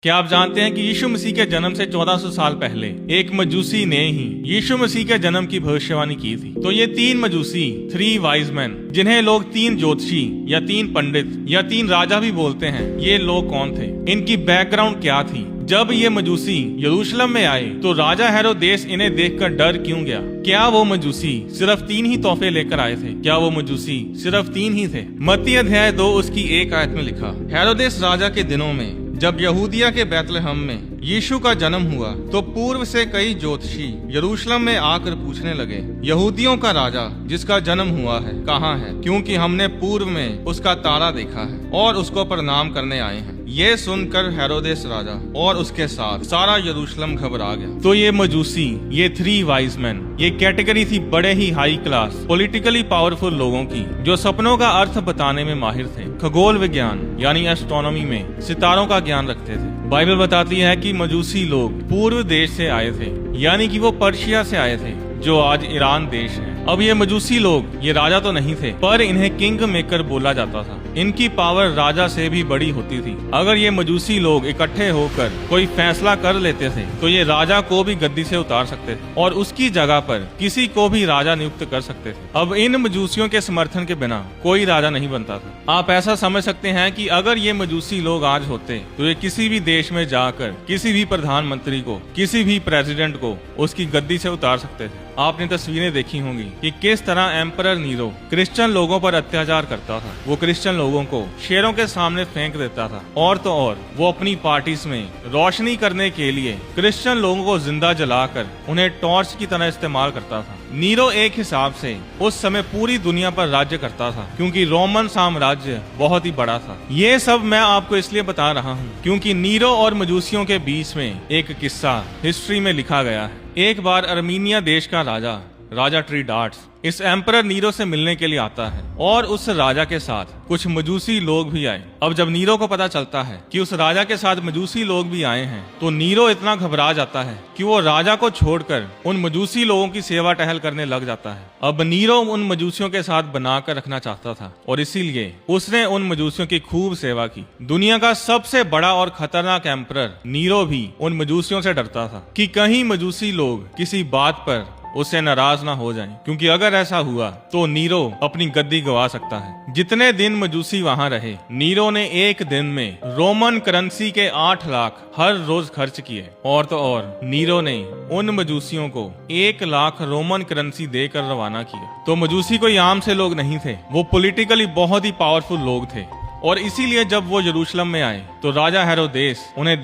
क्या आप जानते हैं कि यीशु मसीह के जन्म से 1400 साल पहले एक मजूसी ने ही यीशु मसीह के जन्म की भविष्यवाणी की थी। तो ये 3 मजूसी, 3 वाइज मैन, जिन्हें लोग 3 ज्योतिषी या 3 पंडित या 3 राजा भी बोलते हैं, ये लोग कौन थे, इनकी बैकग्राउंड क्या थी। जब ये मजूसी यरूशलेम में आए तो राजा हेरोदेस इन्हें देखकर डर क्यों गया। क्या वो मजूसी सिर्फ 3 ही तोहफे लेकर आए थे? क्या वो मजूसी सिर्फ 3 ही थे? मत्ती अध्याय 2 उसकी 1 आयत में लिखा, हेरोदेस राजा के दिनों में जब यहूदिया के बैतलहम में यीशु का जन्म हुआ तो पूर्व से कई ज्योतिषी यरूशलेम में आकर पूछने लगे, यहूदियों का राजा जिसका जन्म हुआ है कहाँ है? क्योंकि हमने पूर्व में उसका तारा देखा है और उसको प्रणाम करने आए हैं। ये सुनकर हेरोदेस राजा और उसके साथ सारा यरूशलेम घबरा गया। तो ये मजूसी, ये 3 वाइज मैन, ये कैटेगरी थी बड़े ही हाई क्लास पॉलिटिकली पावरफुल लोगों की, जो सपनों का अर्थ बताने में माहिर थे, खगोल विज्ञान यानी एस्ट्रोनॉमी में सितारों का ज्ञान रखते थे। बाइबल बताती है कि मजूसी लोग पूर्व देश से आए थे, यानी कि वो पर्शिया से आए थे, जो आज ईरान देश है। अब ये मजूसी लोग, ये राजा तो नहीं थे, पर इन्हें किंग मेकर बोला जाता था। इनकी पावर राजा से भी बड़ी होती थी। अगर ये मजूसी लोग इकट्ठे होकर कोई फैसला कर लेते थे तो ये राजा को भी गद्दी से उतार सकते थे और उसकी जगह पर किसी को भी राजा नियुक्त कर सकते थे। अब इन मजूसियों के समर्थन के बिना कोई राजा नहीं बनता था। आप ऐसा समझ सकते हैं कि अगर ये मजूसी लोग आज होते तो ये किसी भी देश में जाकर किसी भी प्रधानमंत्री को, किसी भी प्रेसिडेंट को उसकी गद्दी से उतार सकते थे। आपने तस्वीरें देखी होंगी कि किस तरह एम्परर नीरो क्रिश्चियन लोगों पर अत्याचार करता था। वो क्रिश्चियन लोगों को शेरों के सामने फेंक देता था और तो और वो अपनी पार्टीज में रोशनी करने के लिए क्रिश्चियन लोगों को जिंदा जलाकर उन्हें टॉर्च की तरह इस्तेमाल करता था। नीरो एक हिसाब से उस समय पूरी दुनिया पर राज्य करता था, क्योंकि रोमन साम्राज्य बहुत ही बड़ा था। ये सब मैं आपको इसलिए बता रहा हूँ क्योंकि नीरो और मजूसियों के बीच में एक किस्सा हिस्ट्री में लिखा गया है। एक बार अर्मीनिया देश का राजा ट्रीडाट्स इस एम्परर नीरो से मिलने के लिए आता है और उस राजा के साथ कुछ मजूसी लोग भी आए। अब जब नीरो को पता चलता है कि उस राजा के साथ मजूसी लोग भी आए हैं तो नीरो इतना घबरा जाता है कि वो राजा को छोड़कर उन मजूसी लोगों की सेवा टहल करने लग जाता है। अब नीरो उन मजूसियों के साथ बनाकर रखना चाहता था और इसीलिए उसने उन मजूसियों की खूब सेवा की। दुनिया का सबसे बड़ा और खतरनाक एम्परर नीरो भी उन मजूसियों से डरता था कि कहीं मजूसी लोग किसी बात पर उससे नाराज ना हो जाएं, क्योंकि अगर ऐसा हुआ तो नीरो अपनी गद्दी गवा सकता है। जितने दिन मजूसी वहां रहे, नीरो ने एक दिन में रोमन करेंसी के 8 लाख हर रोज खर्च किए और तो और नीरो ने उन मजूसियों को 1 लाख रोमन करेंसी देकर रवाना किया। तो मजूसी कोई आम से लोग नहीं थे, वो पॉलिटिकली बहुत ही पावरफुल लोग थे और इसीलिए जब वो यरूशलेम में आए तो राजा हेरोदेस उन्हें